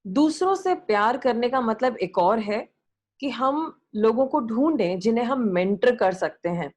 दूसरों से प्यार करने का मतलब एक और है कि हम लोगों को ढूंढें जिन्हें हम मेंटर कर सकते हैं।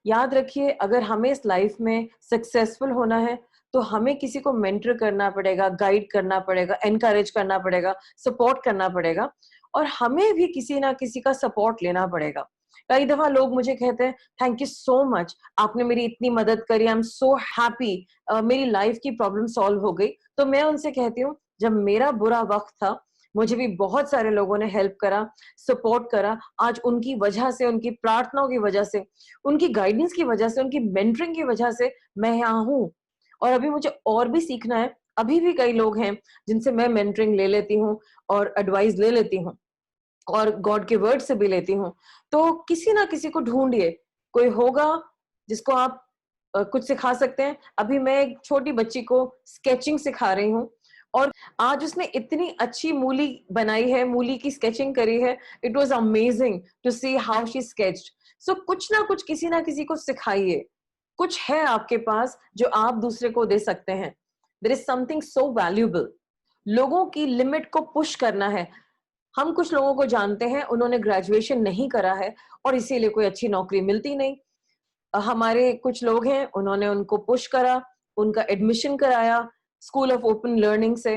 याद रखिए, अगर हमें इस लाइफ में सक्सेसफुल होना है तो हमें किसी को मेंटर करना पड़ेगा, गाइड करना पड़ेगा, एनकरेज करना पड़ेगा, सपोर्ट करना पड़ेगा और हमें भी किसी ना किसी का सपोर्ट लेना पड़ेगा। कई दफा लोग मुझे कहते हैं, थैंक यू सो मच, आपने मेरी इतनी मदद करी, आई एम सो हैप्पी, मेरी लाइफ की प्रॉब्लम सॉल्व हो गई। तो मैं उनसे कहती हूँ, जब मेरा बुरा वक्त था मुझे भी बहुत सारे लोगों ने हेल्प करा, सपोर्ट करा। आज उनकी वजह से, उनकी प्रार्थनाओं की वजह से, उनकी गाइडेंस की वजह से, उनकी मेंटरिंग की वजह से मैं यहाँ हूँ। और अभी मुझे और भी सीखना है। अभी भी कई लोग हैं जिनसे मैं मेंटरिंग ले लेती हूँ और एडवाइस ले लेती हूँ और गॉड के वर्ड से भी लेती हूँ। तो किसी ना किसी को ढूंढिए, कोई होगा जिसको आप कुछ सिखा सकते हैं। अभी मैं एक छोटी बच्ची को स्केचिंग सिखा रही हूँ और आज उसने इतनी अच्छी मूली बनाई है, मूली की स्केचिंग करी है। It was amazing to see how she sketched. So कुछ ना कुछ किसी ना किसी को सिखाइए। कुछ है आपके पास जो आप दूसरे को दे सकते हैं। There is something so valuable. लोगों की लिमिट को पुश करना है। हम कुछ लोगों को जानते हैं, उन्होंने ग्रेजुएशन नहीं करा है और इसीलिए कोई अच्छी नौकरी मिलती नहीं। हमारे कुछ लोग हैं, उन्होंने उनको पुश करा, उनका एडमिशन कराया स्कूल ऑफ ओपन लर्निंग से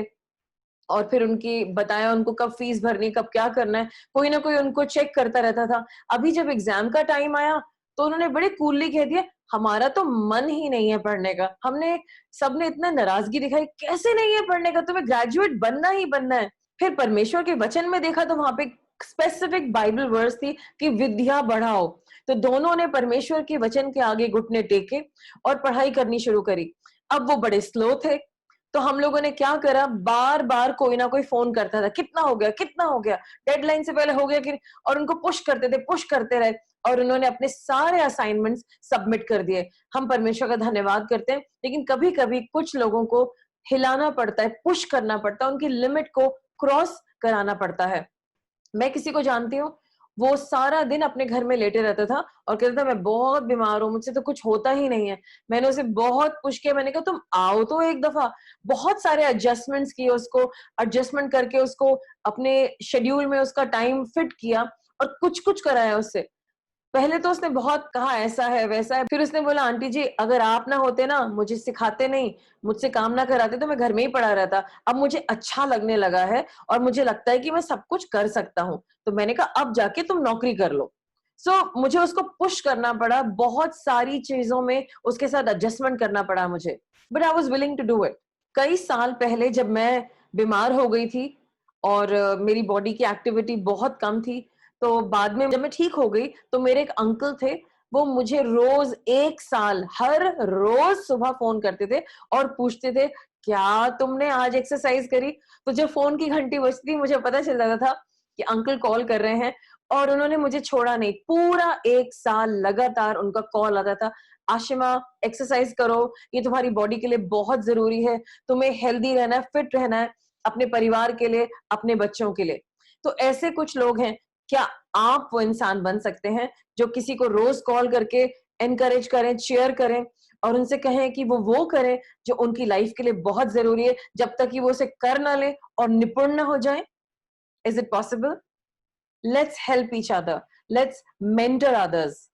और फिर उनकी बताया उनको कब फीस भरनी, कब क्या करना है। कोई ना कोई उनको चेक करता रहता था। अभी जब एग्जाम का टाइम आया तो उन्होंने बड़े कूलली कह दिया, हमारा तो मन ही नहीं है पढ़ने का। हमने सबने इतना नाराजगी दिखाई, कैसे नहीं है पढ़ने का, तुम्हें ग्रेजुएट बनना ही बनना है। फिर परमेश्वर के वचन में देखा तो वहां पे स्पेसिफिक बाइबल वर्स थी कि विद्या बढ़ाओ। तो दोनों ने परमेश्वर के वचन के आगे घुटने टेके और पढ़ाई करनी शुरू करी। अब वो बड़े स्लो थे, तो हम लोगों ने क्या करा, बार बार कोई ना कोई फोन करता था, कितना हो गया, कितना हो गया, डेडलाइन से पहले हो गया कि, और उनको पुश करते थे, पुश करते रहे और उन्होंने अपने सारे असाइनमेंट्स सबमिट कर दिए। हम परमेश्वर का धन्यवाद करते हैं, लेकिन कभी कभी कुछ लोगों को हिलाना पड़ता है, पुश करना पड़ता है, उनकी लिमिट को क्रॉस कराना पड़ता है। मैं किसी को जानती हूँ, वो सारा दिन अपने घर में लेटे रहता था और कहता था, मैं बहुत बीमार हूँ, मुझसे तो कुछ होता ही नहीं है। मैंने उसे बहुत पुश किया, मैंने कहा तुम आओ तो एक दफा। बहुत सारे एडजस्टमेंट्स किए, उसको एडजस्टमेंट करके उसको अपने शेड्यूल में उसका टाइम फिट किया और कुछ कुछ कराया उससे। पहले तो उसने बहुत कहा ऐसा है वैसा है, फिर उसने बोला, आंटी जी अगर आप ना होते ना, मुझे सिखाते नहीं, मुझसे काम ना कराते तो मैं घर में ही पड़ा रहता। अब मुझे अच्छा लगने लगा है और मुझे लगता है कि मैं सब कुछ कर सकता हूँ। तो मैंने कहा अब जाके तुम नौकरी कर लो। मुझे उसको पुश करना पड़ा, बहुत सारी चीजों में उसके साथ एडजस्टमेंट करना पड़ा मुझे, but I was willing to do it. कई साल पहले जब मैं बीमार हो गई थी और मेरी बॉडी की एक्टिविटी बहुत कम थी, तो बाद में जब मैं ठीक हो गई तो मेरे एक अंकल थे, वो मुझे रोज 1 साल हर रोज सुबह फोन करते थे और पूछते थे, क्या तुमने आज एक्सरसाइज करी? तो जब फोन की घंटी बजती मुझे पता चल जाता था कि अंकल कॉल कर रहे हैं और उन्होंने मुझे छोड़ा नहीं। पूरा 1 साल लगातार उनका कॉल आता था, आशिमा एक्सरसाइज करो, ये तुम्हारी बॉडी के लिए बहुत जरूरी है, तुम्हें हेल्दी रहना है, फिट रहना है, अपने परिवार के लिए, अपने बच्चों के लिए। तो ऐसे कुछ लोग हैं। क्या आप वो इंसान बन सकते हैं जो किसी को रोज कॉल करके एनकरेज करें, चेयर करें और उनसे कहें कि वो करें जो उनकी लाइफ के लिए बहुत जरूरी है, जब तक कि वो उसे कर ना ले और निपुण ना हो जाए? Is it possible? Let's help each other, let's mentor others.